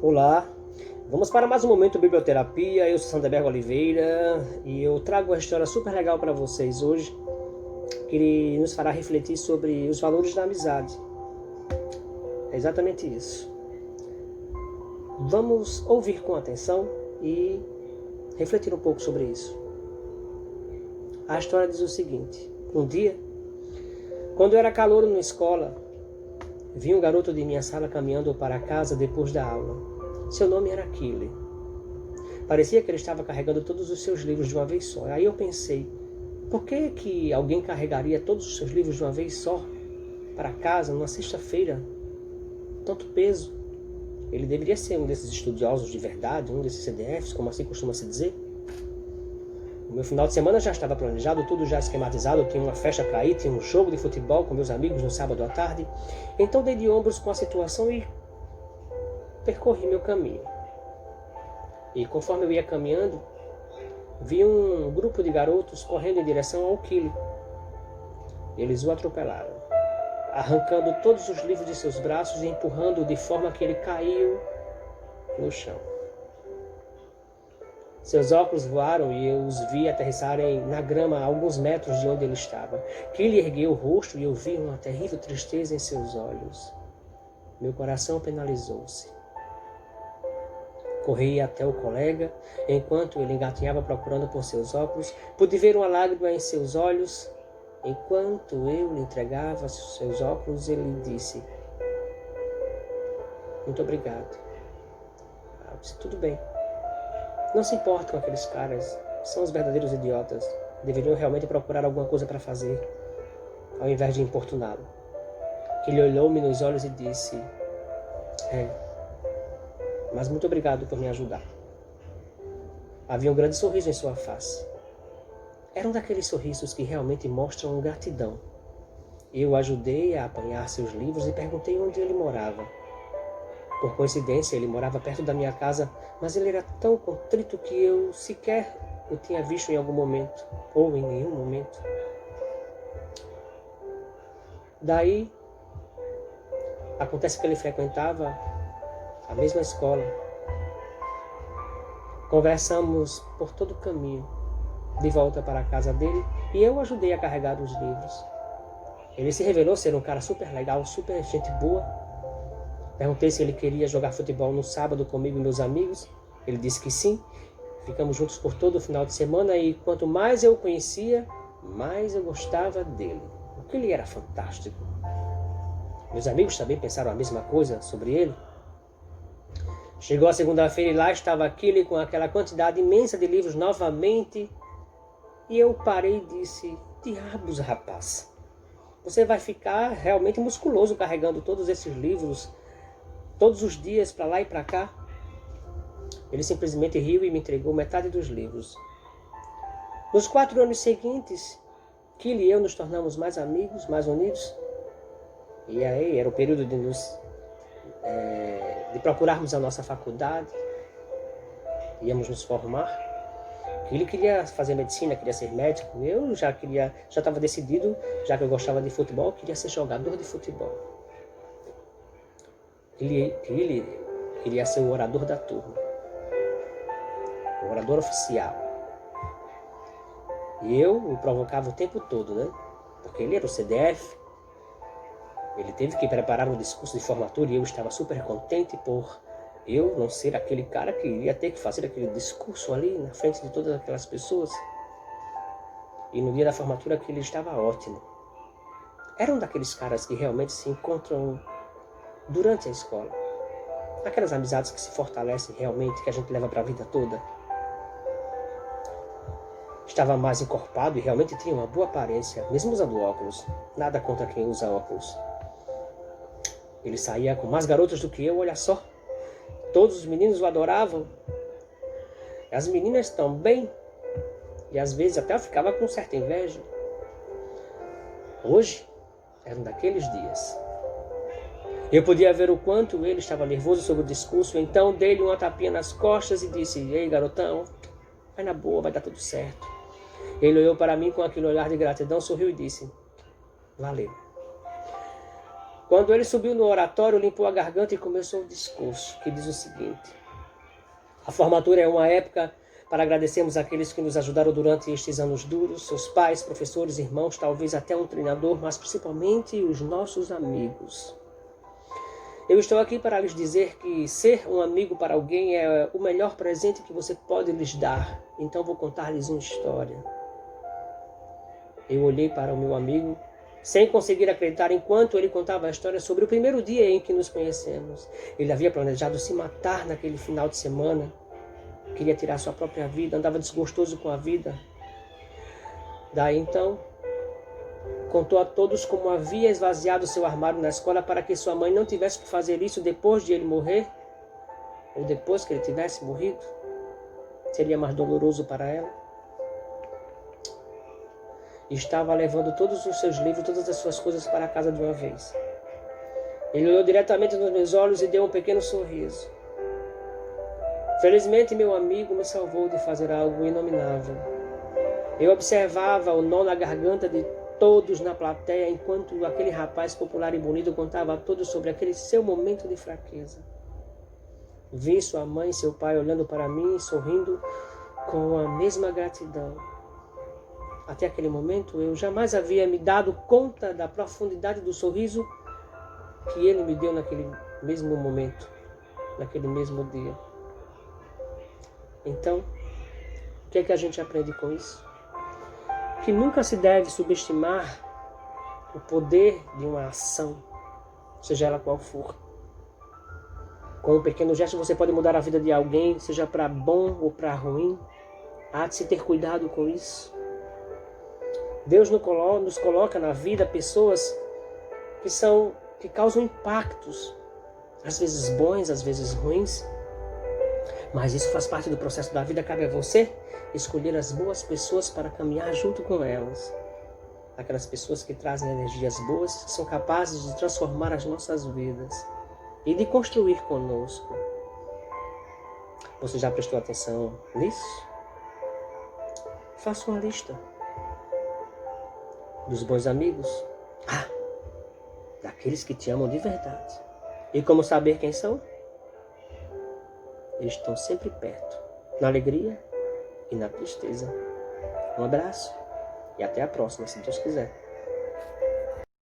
Olá, vamos para mais um momento biblioterapia. Eu sou Sanderberg Oliveira e eu trago uma história super legal para vocês hoje, que nos fará refletir sobre os valores da amizade. É exatamente isso. Vamos ouvir com atenção e refletir um pouco sobre isso. A história diz o seguinte: um dia, quando eu era calouro na escola, vi um garoto de minha sala caminhando para casa depois da aula. Seu nome era Kili. Parecia que ele estava carregando todos os seus livros de uma vez só. Aí eu pensei, por que alguém carregaria todos os seus livros de uma vez só para casa numa sexta-feira? Tanto peso. Ele deveria ser um desses estudiosos de verdade, um desses CDFs, como assim costuma se dizer. O meu final de semana já estava planejado, tudo já esquematizado. Eu tinha uma festa para ir, tinha um jogo de futebol com meus amigos no sábado à tarde. Então dei de ombros com a situação e percorri meu caminho. E conforme eu ia caminhando, vi um grupo de garotos correndo em direção ao Kili. Eles o atropelaram, arrancando todos os livros de seus braços e empurrando-o de forma que ele caiu no chão. Seus óculos voaram e eu os vi aterrissarem na grama a alguns metros de onde ele estava. Kili ergueu o rosto e eu vi uma terrível tristeza em seus olhos. Meu coração penalizou-se. Corri até o colega, enquanto ele engatinhava procurando por seus óculos. Pude ver uma lágrima em seus olhos. Enquanto eu lhe entregava seus óculos, ele disse: muito obrigado. Eu disse: tudo bem. Não se importa com aqueles caras. São os verdadeiros idiotas. Deveriam realmente procurar alguma coisa para fazer, ao invés de importuná-lo. Ele olhou-me nos olhos e disse: mas muito obrigado por me ajudar. Havia um grande sorriso em sua face. Era um daqueles sorrisos que realmente mostram gratidão. Eu o ajudei a apanhar seus livros e perguntei onde ele morava. Por coincidência, ele morava perto da minha casa, mas ele era tão contrito que eu sequer o tinha visto em algum momento, ou em nenhum momento. Daí, acontece que ele frequentava a mesma escola. Conversamos por todo o caminho, de volta para a casa dele, e eu o ajudei a carregar os livros. Ele se revelou ser um cara super legal, super gente boa. Perguntei se ele queria jogar futebol no sábado comigo e meus amigos. Ele disse que sim. Ficamos juntos por todo o final de semana e quanto mais eu o conhecia, mais eu gostava dele. Porque ele era fantástico. Meus amigos também pensaram a mesma coisa sobre ele. Chegou a segunda-feira e lá estava Kili com aquela quantidade imensa de livros novamente. E eu parei e disse: diabos, rapaz. Você vai ficar realmente musculoso carregando todos esses livros todos os dias para lá e para cá? Ele simplesmente riu e me entregou metade dos livros. Nos 4 anos seguintes, Kili e eu nos tornamos mais amigos, mais unidos. E aí era o período de procurarmos a nossa faculdade. Íamos nos formar. Ele queria fazer medicina, queria ser médico. Eu já estava decidido, já que eu gostava de futebol, queria ser jogador de futebol. Ele queria ser o orador da turma, o orador oficial. E eu o provocava o tempo todo, né? Porque ele era o CDF. Ele teve que preparar um discurso de formatura e eu estava super contente por eu não ser aquele cara que ia ter que fazer aquele discurso ali na frente de todas aquelas pessoas. E no dia da formatura que ele estava ótimo. Era um daqueles caras que realmente se encontram durante a escola. Aquelas amizades que se fortalecem realmente, que a gente leva para a vida toda. Estava mais encorpado e realmente tinha uma boa aparência, mesmo usando óculos. Nada contra quem usa óculos. Ele saía com mais garotas do que eu, olha só. Todos os meninos o adoravam. As meninas também. E às vezes até eu ficava com certa inveja. Hoje, era um daqueles dias. Eu podia ver o quanto ele estava nervoso sobre o discurso, então dei-lhe uma tapinha nas costas e disse: ei, garotão, vai na boa, vai dar tudo certo. Ele olhou para mim com aquele olhar de gratidão, sorriu e disse: valeu. Quando ele subiu no oratório, limpou a garganta e começou o discurso, que diz o seguinte: a formatura é uma época para agradecermos aqueles que nos ajudaram durante estes anos duros, seus pais, professores, irmãos, talvez até um treinador, mas principalmente os nossos amigos. Eu estou aqui para lhes dizer que ser um amigo para alguém é o melhor presente que você pode lhes dar. Então vou contar-lhes uma história. Eu olhei para o meu amigo, sem conseguir acreditar enquanto ele contava a história sobre o primeiro dia em que nos conhecemos. Ele havia planejado se matar naquele final de semana. Queria tirar sua própria vida, andava desgostoso com a vida. Daí então, contou a todos como havia esvaziado seu armário na escola para que sua mãe não tivesse que fazer isso depois de ele morrer, ou depois que ele tivesse morrido. Seria mais doloroso para ela. E estava levando todos os seus livros, todas as suas coisas para a casa de uma vez. Ele olhou diretamente nos meus olhos e deu um pequeno sorriso. Felizmente, meu amigo me salvou de fazer algo inominável. Eu observava o nó na garganta de todos na plateia, enquanto aquele rapaz popular e bonito contava a todos sobre aquele seu momento de fraqueza. Vi sua mãe e seu pai olhando para mim, sorrindo com a mesma gratidão. Até aquele momento, eu jamais havia me dado conta da profundidade do sorriso que ele me deu naquele mesmo momento, naquele mesmo dia. Então, o que é que a gente aprende com isso? Que nunca se deve subestimar o poder de uma ação, seja ela qual for. Com um pequeno gesto você pode mudar a vida de alguém, seja para bom ou para ruim. Há de se ter cuidado com isso. Deus nos coloca na vida pessoas que causam impactos, às vezes bons, às vezes ruins. Mas isso faz parte do processo da vida. Cabe a você escolher as boas pessoas para caminhar junto com elas. Aquelas pessoas que trazem energias boas, que são capazes de transformar as nossas vidas e de construir conosco. Você já prestou atenção nisso? Faça uma lista dos bons amigos. Daqueles que te amam de verdade. E como saber quem são? Eles estão sempre perto, na alegria e na tristeza. Um abraço e até a próxima, se Deus quiser.